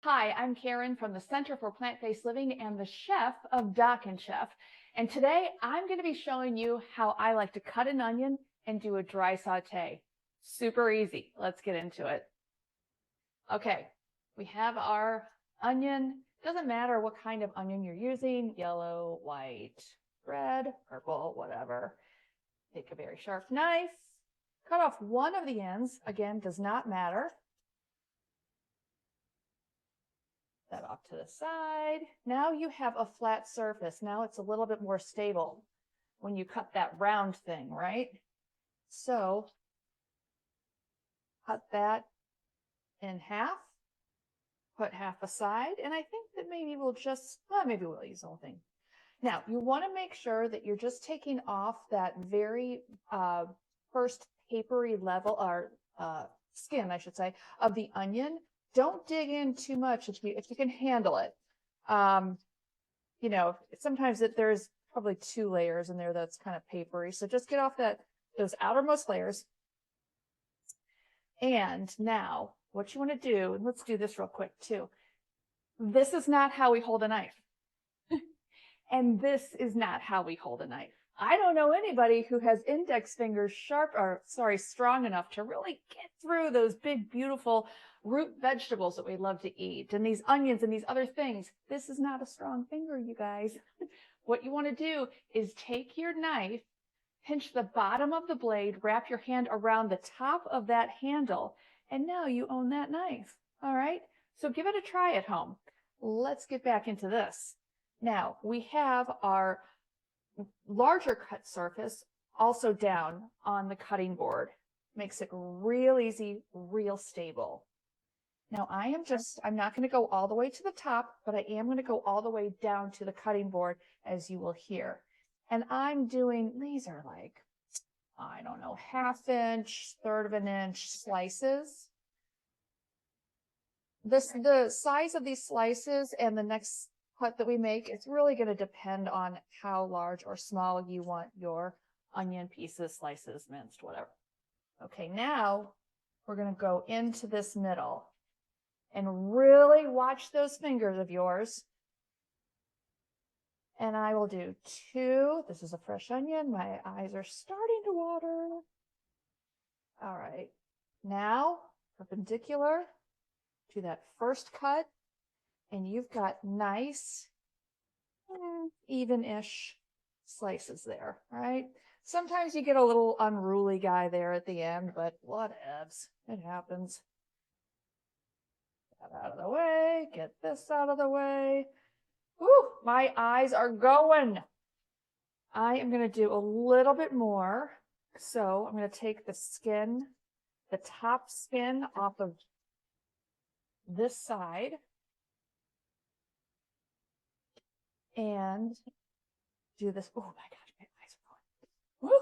Hi, I'm Caryn from the Center for Plant-Based Living and the chef of Doc and Chef. And today I'm going to be showing you how I like to cut an onion and do a dry saute. Super easy. Let's get into it. Okay, we have our onion. Doesn't matter what kind of onion you're using, yellow, white, red, purple, whatever. Take a very sharp knife, cut off one of the ends. Again, does not matter. That off to the side. Now you have a flat surface. Now it's a little bit more stable when you cut that round thing, right? So cut that in half, put half aside, and I think that maybe we'll just, maybe we'll use the whole thing. Now you want to make sure that you're just taking off that very first papery level, or skin, I should say, of the onion. Don't dig in too much if you can handle it. You know, sometimes there's probably 2 layers in there that's kind of papery. So just get off those outermost layers. And now what you want to do, and let's do this real quick too. This is not how we hold a knife. And this is not how we hold a knife. I don't know anybody who has index fingers strong enough to really get through those big, beautiful root vegetables that we love to eat, and these onions and these other things. This is not a strong finger, you guys. What you want to do is take your knife, pinch the bottom of the blade, wrap your hand around the top of that handle, and now you own that knife. All right? So give it a try at home. Let's get back into this. Now, we have our larger cut surface also down on the cutting board. Makes it real easy, real stable. Now I'm not going to go all the way to the top, but I am going to go all the way down to the cutting board, as you will hear. And I'm doing, these are like, I don't know, 1/2 inch, 1/3 of an inch slices. The size of these slices and the next cut that we make, it's really going to depend on how large or small you want your onion pieces, slices, minced, whatever. Okay, now we're going to go into this middle and really watch those fingers of yours. And I will do 2. This is a fresh onion. My eyes are starting to water. All right, now perpendicular to that first cut. And you've got nice, even-ish slices there, right? Sometimes you get a little unruly guy there at the end, but whatevs. It happens. Get that out of the way. Get this out of the way. Whew, my eyes are going. I am going to do a little bit more. So I'm going to take the skin, the top skin off of this side, and do this. Oh my gosh, my eyes are going. Woo!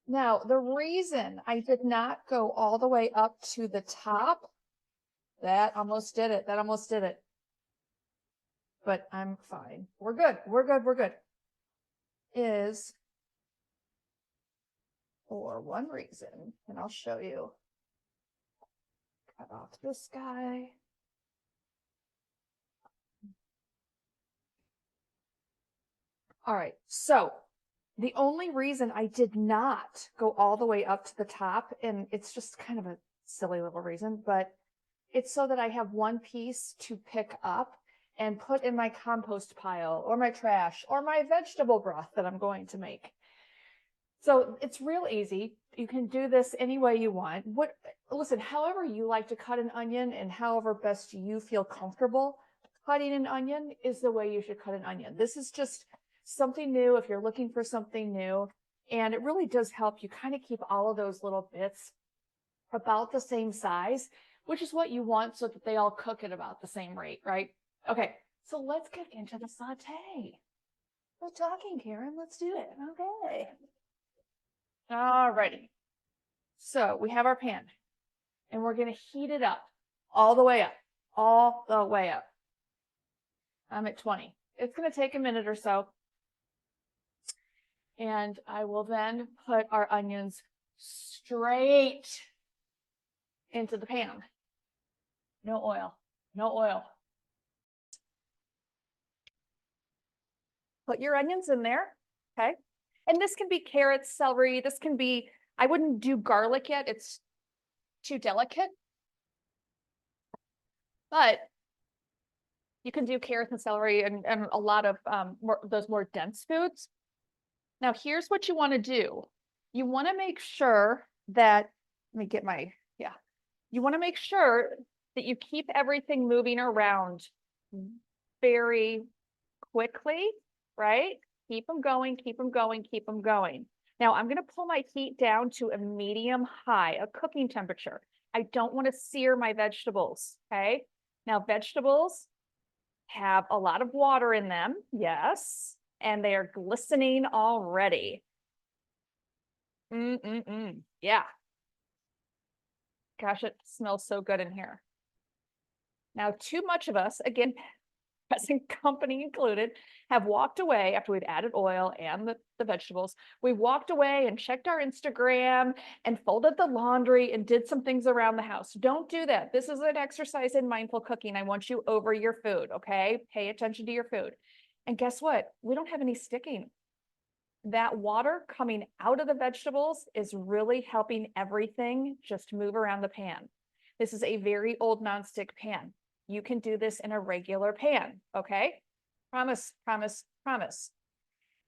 Now, the reason I did not go all the way up to the top, that almost did it. That almost did it. But I'm fine. We're good. We're good. We're good. Is for one reason, and I'll show you. Cut off this guy. All right, so the only reason I did not go all the way up to the top, and it's just kind of a silly little reason, but it's so that I have one piece to pick up and put in my compost pile or my trash or my vegetable broth that I'm going to make. So it's real easy. You can do this any way you want. Listen, however you like to cut an onion and however best you feel comfortable cutting an onion is the way you should cut an onion. This is just something new if you're looking for something new. And it really does help you kind of keep all of those little bits about the same size, which is what you want so that they all cook at about the same rate, right? Okay, so let's get into the saute. We're talking, Caryn. Let's do it. Okay. Alrighty. So we have our pan and we're going to heat it up all the way up, all the way up. I'm at 20. It's going to take a minute or so. And I will then put our onions straight into the pan. No oil, no oil. Put your onions in there, okay? And this can be carrots, celery, this can be, I wouldn't do garlic yet, it's too delicate. But you can do carrots and celery and a lot of those more dense foods. Now, here's what you want to do. You want to make sure that, let me get my, yeah. You want to make sure that you keep everything moving around very quickly, right? Keep them going, keep them going, keep them going. Now, I'm going to pull my heat down to a medium high, a cooking temperature. I don't want to sear my vegetables, okay? Now, vegetables have a lot of water in them, yes, and they are glistening already. Yeah. Gosh, it smells so good in here. Now, too much of us, again, present company included, have walked away after we've added oil and the vegetables. We walked away and checked our Instagram and folded the laundry and did some things around the house. Don't do that. This is an exercise in mindful cooking. I want you over your food, okay? Pay attention to your food. And guess what? We don't have any sticking. That water coming out of the vegetables is really helping everything just move around the pan. This is a very old nonstick pan. You can do this in a regular pan, okay? Promise, promise, promise.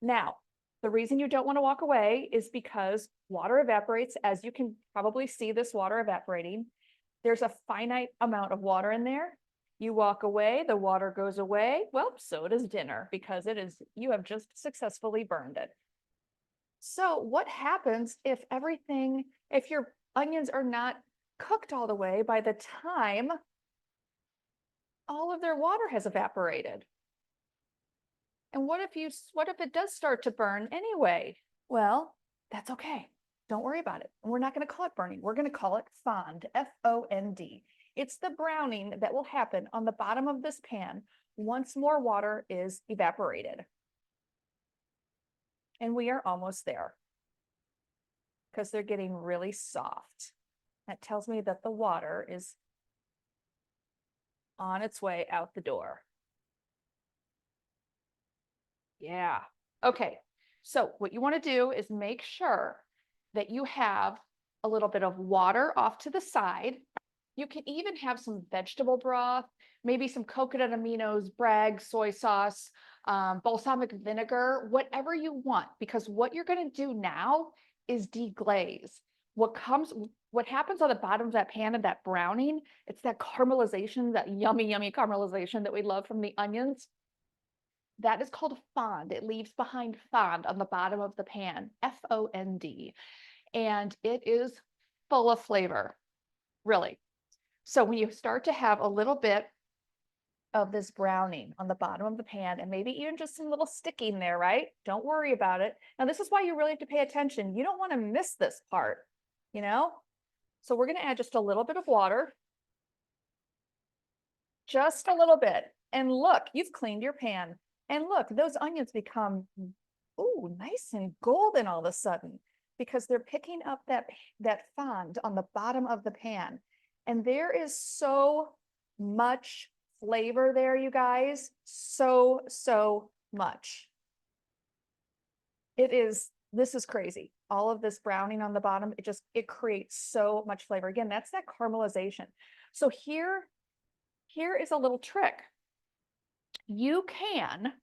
Now, the reason you don't want to walk away is because water evaporates. As you can probably see this water evaporating, there's a finite amount of water in there. You walk away, the water goes away. Well, so does dinner because you have just successfully burned it. So what happens if your onions are not cooked all the way by the time all of their water has evaporated? And what if it does start to burn anyway? Well, that's okay. Don't worry about it. And we're not going to call it burning. We're going to call it fond, F-O-N-D. It's the browning that will happen on the bottom of this pan once more water is evaporated. And we are almost there because they're getting really soft. That tells me that the water is on its way out the door. Yeah. Okay. So what you want to do is make sure that you have a little bit of water off to the side. You can even have some vegetable broth, maybe some coconut aminos, Bragg, soy sauce, balsamic vinegar, whatever you want, because what you're going to do now is deglaze. What happens on the bottom of that pan and that browning, it's that caramelization, that yummy, yummy caramelization that we love from the onions. That is called fond. It leaves behind fond on the bottom of the pan, F-O-N-D. And it is full of flavor, really. So when you start to have a little bit of this browning on the bottom of the pan and maybe even just some little sticking there, right? Don't worry about it. Now, this is why you really have to pay attention. You don't want to miss this part, you know? So we're going to add just a little bit of water, just a little bit. And look, you've cleaned your pan. And look, those onions become, ooh, nice and golden all of a sudden because they're picking up that fond on the bottom of the pan. And there is so much flavor there, you guys. So, so much. This is crazy. All of this browning on the bottom, it creates so much flavor. Again, that's that caramelization. So here is a little trick. You can,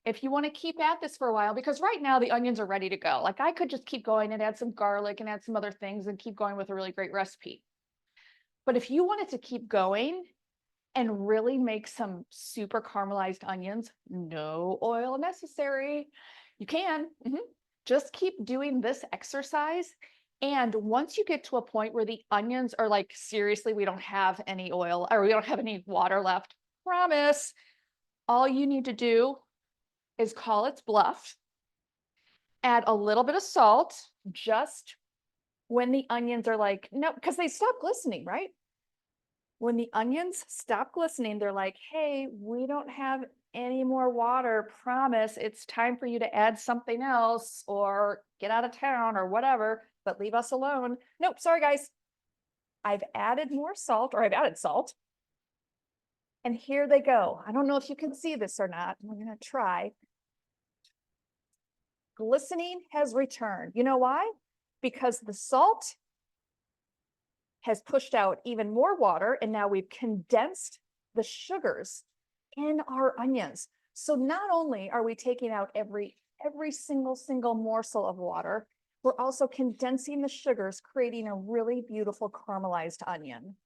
if you want to keep at this for a while, because right now the onions are ready to go. Like I could just keep going and add some garlic and add some other things and keep going with a really great recipe. But if you wanted to keep going and really make some super caramelized onions, no oil necessary, you can. Just keep doing this exercise. And once you get to a point where the onions are like, seriously, we don't have any oil or we don't have any water left, promise, all you need to do is call its bluff, add a little bit of salt, just when the onions are like, no, because they stop glistening, right? When the onions stop glistening, they're like, hey, we don't have any more water, promise, it's time for you to add something else or get out of town or whatever, but leave us alone. Nope, sorry guys. I've added more salt, or I've added salt. And here they go. I don't know if you can see this or not. I'm gonna try. Glistening has returned. You know why? Because the salt has pushed out even more water, and now we've condensed the sugars in our onions. So not only are we taking out every single morsel of water, we're also condensing the sugars, creating a really beautiful caramelized onion.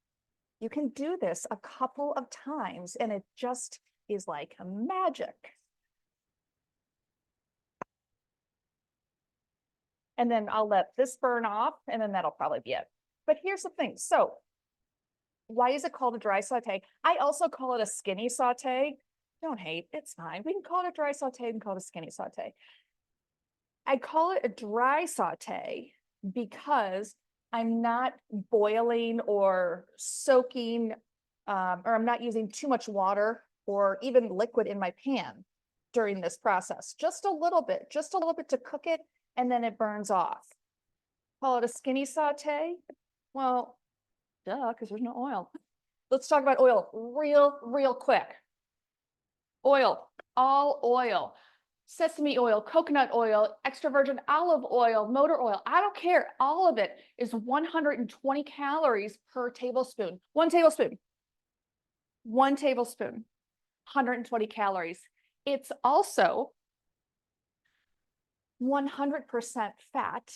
You can do this a couple of times and it just is like magic. And then I'll let this burn off and then that'll probably be it. But here's the thing. So why is it called a dry saute? I also call it a skinny saute. Don't hate, it's fine. We can call it a dry saute and call it a skinny saute. I call it a dry saute because I'm not boiling or soaking, or I'm not using too much water or even liquid in my pan during this process. Just a little bit to cook it, and then it burns off. Call it a skinny saute? Well, duh, because there's no oil. Let's talk about oil real quick. Oil, all oil. Sesame oil, coconut oil, extra virgin olive oil, motor oil, I don't care. All of it is 120 calories per tablespoon. One tablespoon, 120 calories. It's also 100% fat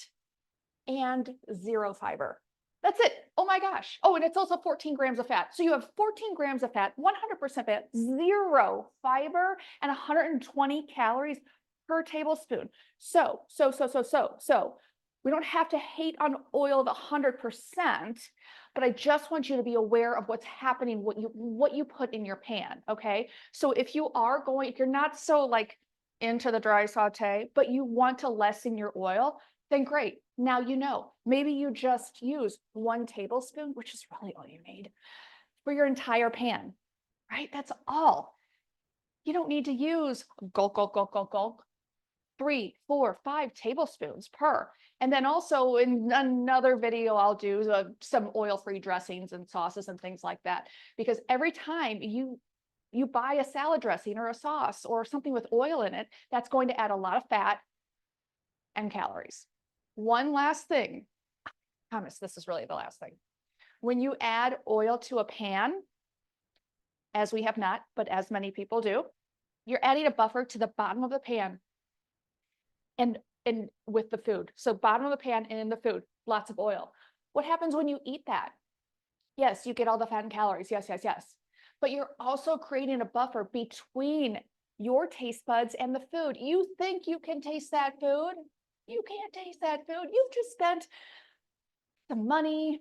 and 0 fiber. That's it. Oh my gosh. Oh, and it's also 14 grams of fat. So you have 14 grams of fat, 100% fat, 0 fiber, and 120 calories per tablespoon. So we don't have to hate on oil of 100%, but I just want you to be aware of what's happening, what you put in your pan. Okay. So if you're not so like into the dry saute, but you want to lessen your oil, then great. Now you know, maybe you just use 1 tablespoon, which is really all you need for your entire pan, right? That's all. You don't need to use gulp, 3, 4, 5 tablespoons per. And then also in another video, I'll do some oil-free dressings and sauces and things like that, because every time you buy a salad dressing or a sauce or something with oil in it, that's going to add a lot of fat and calories. One last thing, I promise this is really the last thing. When you add oil to a pan, as we have not, but as many people do, you're adding a buffer to the bottom of the pan and with the food. So bottom of the pan and in the food, lots of oil. What happens when you eat that? Yes, you get all the fat and calories. Yes. But you're also creating a buffer between your taste buds and the food. You think you can taste that food? You can't taste that food. You've just spent the money,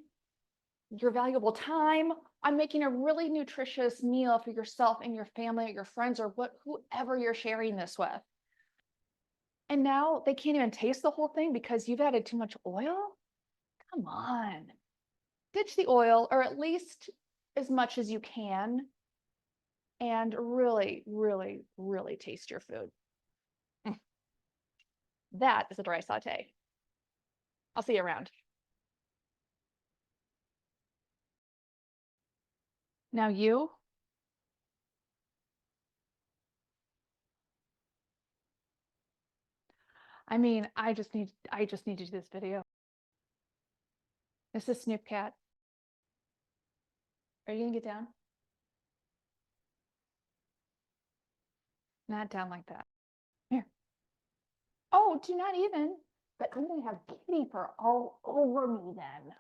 your valuable time on making a really nutritious meal for yourself and your family or your friends or whoever you're sharing this with. And now they can't even taste the whole thing because you've added too much oil? Come on. Ditch the oil, or at least as much as you can, and really taste your food. That is a dry saute. I'll see you around. Now you. I mean, I just need to do this video. This is SnoopCatt. Are you gonna get down? Not down like that. Here. Oh, do not even. But I'm gonna have kitty fur all over me then.